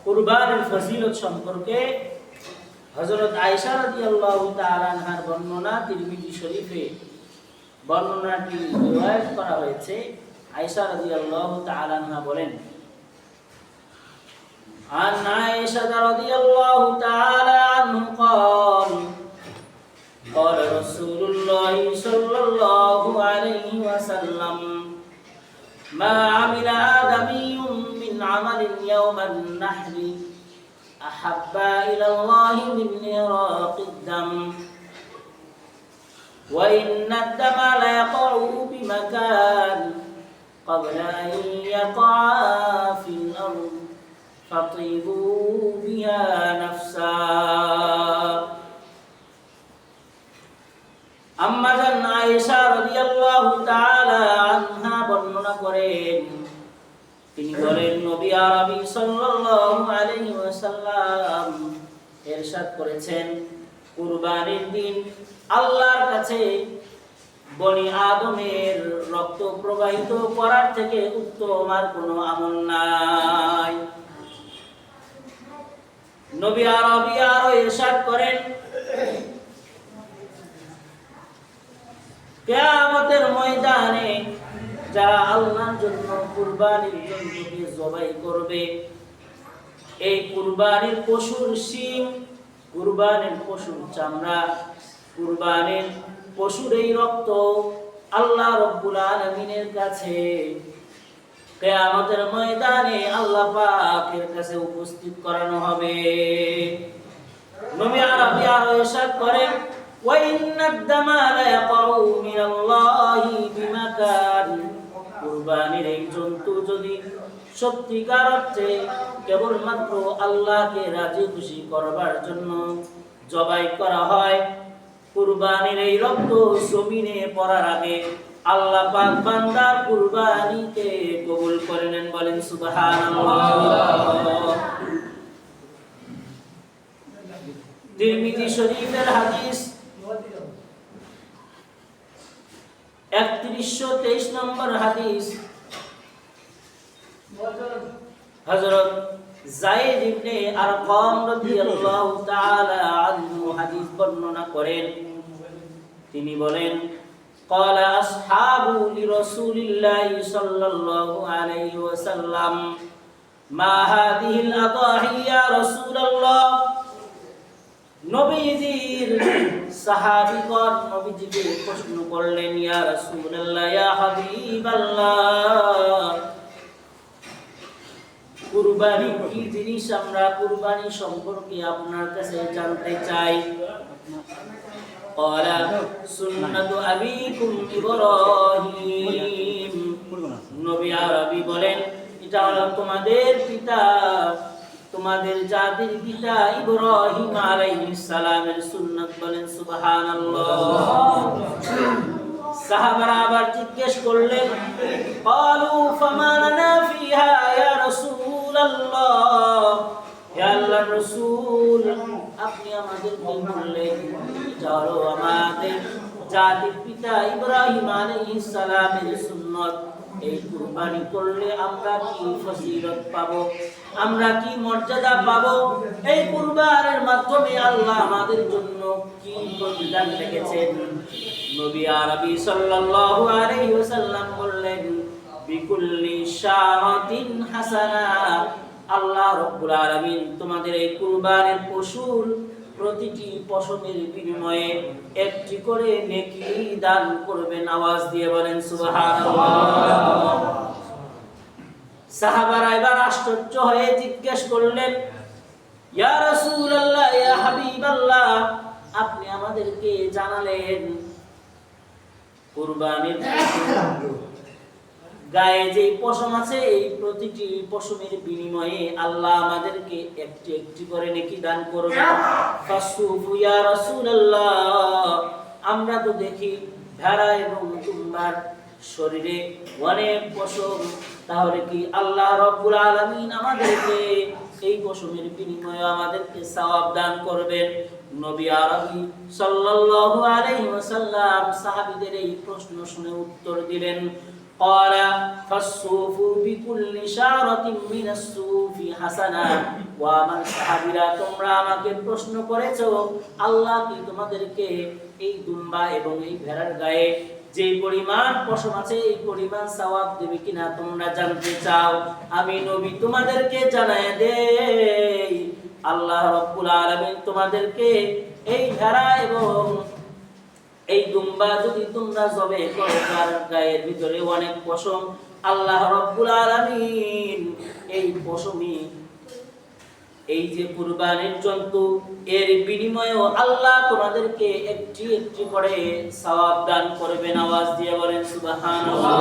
কুরবানির ফজিলত সম্পর্কে হযরত আয়েশা রাদিয়াল্লাহু তাআলা আনহার বর্ণনা তিরমিজি শরীফে বর্ণনাটি রিওয়ায়াত করা হয়েছে। আয়েশা রাদিয়াল্লাহু তাআলা আনহা বলেন, عن عائشة رضي الله تعالى عنه قال قال رسول الله صلى الله عليه وسلم ما عمل آدمي من عمل يوم النحر أحب إلى الله من إراق الدم وإن الدم ليقع بمكان قبل أن يقع في الأرض فطيبوا بها نفسا আম্মা জান আয়েশা রাদিয়াল্লাহু তাআলা আনহা বর্ণনা করেন, তিনি বলেন নবী আরবি সাল্লাল্লাহু আলাইহি ওয়াসাল্লাম ইরশাদ করেছেন, কুরবানির দিন আল্লাহর কাছে বনি আদমের রক্ত প্রবাহিত করার থেকে উত্তম আর কোনো আমল নাই। নবী আরবি আরো ইরশাদ করেন, কিয়ামতের ময়দানে যারা আল্লাহর জন্য কুরবানির জন্তুকে জবাই করবে, এই কুরবানির পশুর শিং, কুরবানির পশুর চামড়া, কুরবানির পশুর এই রক্ত আল্লাহ রাব্বুল আলামিনের কাছে কিয়ামতের ময়দানে আল্লাহ পাকের কাছে উপস্থিত করানো হবে। নবী আরবি আরো ইরশাদ করেন, ওয়া ইন্নাদ দামা লা ইয়াকাউ মিনাল্লাহি বিমাকান, কুরবানির এই জন্তু যদি সত্যিকার অর্থে কেবলমাত্র আল্লাহকে রাজি খুশি করবার জন্য জবাই করা হয়, কুরবানির এই রক্ত জমিনে পড়ার আগে আল্লাহ পাক বান্দার কুরবানিকে কবুল করে নেন। বলেন সুবহানাল্লাহ। তিরমিজি শরীফের হাদিস 3123 নম্বর হাদিস, হযরত যায়েদ ইবনে আরকাম রাদিয়াল্লাহু তাআলা আনহু হাদিস বর্ণনা করেন, তিনি বলেন, قال أصحاب لرسول الله صلى الله عليه وسلم ما هذه الأضاحي يا رسول الله। নবীজির সাহাবীগণ নবীজিকে প্রশ্ন করলেন, ইয়া রাসূলুল্লাহ, ইয়া হাবিবাল্লাহ, কুরবানি কি জিনিস, আমরা কুরবানি সম্পর্কে আপনার কাছে জানতে চাই। قال سنة أبيكم إبراهيم। নবী আরবি বলেন, এটা হলো তোমাদের পিতা, তোমাদের জাতির পিতা ইব্রাহিম আলাইহিস সালামের সুন্নাত। বলেন সুবহানাল্লাহ। সাহাবারা আবার জিজ্ঞেস করলেন, قالوا فما لنا فيها يا رسول الله। ইয়া আল্লাহর রাসূল, আপনি আমাদেরকে বললেন এটা হলো আমাদের জাতির পিতা ইব্রাহিম আলাইহিস সালামের সুন্নাত, এই কুরবানি করলে আমরা কি ফজিলত পাবো, আমরা কি মর্যাদা পাবো, এই কুরবানের মাধ্যমে আল্লাহ আমাদের জন্য কি প্রতিদান রেখেছেন। নবী আরবি সাল্লাল্লাহু আলাইহি ওয়াসাল্লাম বললেন, বিকুল্লি শারাতিন হাসানা, আল্লাহ রাব্বুল আলামিন তোমাদের এই কুরবানের পশুর প্রতিটি পশমের বিনিময়ে একটি করে নেকি দান করবেন। আওয়াজ দিয়ে বলেন সুবহানাল্লাহ। সাহাবারা এবার আশ্চর্য হয়ে জিজ্ঞেস করলেন, ইয়া রাসূলুল্লাহ, ইয়া হাবিবাল্লাহ, আপনি আমাদেরকে জানালেন কুরবানির গায়ে যে পশম আছে এই প্রতিটি পশমের বিনিময়ে আল্লাহ আমাদেরকে একটি একটি করে নেকি দান করবেন। ফাসুফু ইয়া রাসূলুল্লাহ, আমরা তো দেখি ভেড়া এবং দুম্বার শরীরে অনেক পশম, তাহলে কি আল্লাহ রাব্বুল আলামিন আমাদেরকে এই পশমের বিনিময়ে আমাদেরকে সওয়াব দান করবেন? নবী আরবি সাল্লাল্লাহু আলাইহি ওয়াসাল্লাম সাহাবীদের এই প্রশ্ন শুনে উত্তর দিলেন, قال فالصوف بكل شعرة من الصوف حسنة ومن সাহাবীরা তোমরা আমাকে প্রশ্ন করেছো আল্লাহ কি তোমাদেরকে এই দুম্বা এবং এই ভেড়ার গায়ে যে পরিমাণ পশম আছে এই পরিমাণ সওয়াব দেবে কিনা তোমরা জানতে চাও আমি নবী তোমাদেরকে জানায় দেই আল্লাহ রাব্বুল আলামিন তোমাদেরকে এই ভেড়া এবং এই দুম্বা যদি তোমরা জবে করো তার গায়ের ভিতরে অনেক পশম আল্লাহ রাব্বুল আলামিন এই পশমই এই যে কুরবানির জন্তু এর বিনিময়ে আল্লাহ তোমাদেরকে একটি একটি করে সওয়াব দান করবেন আওয়াজ দিয়ে বলেন সুবহানাল্লাহ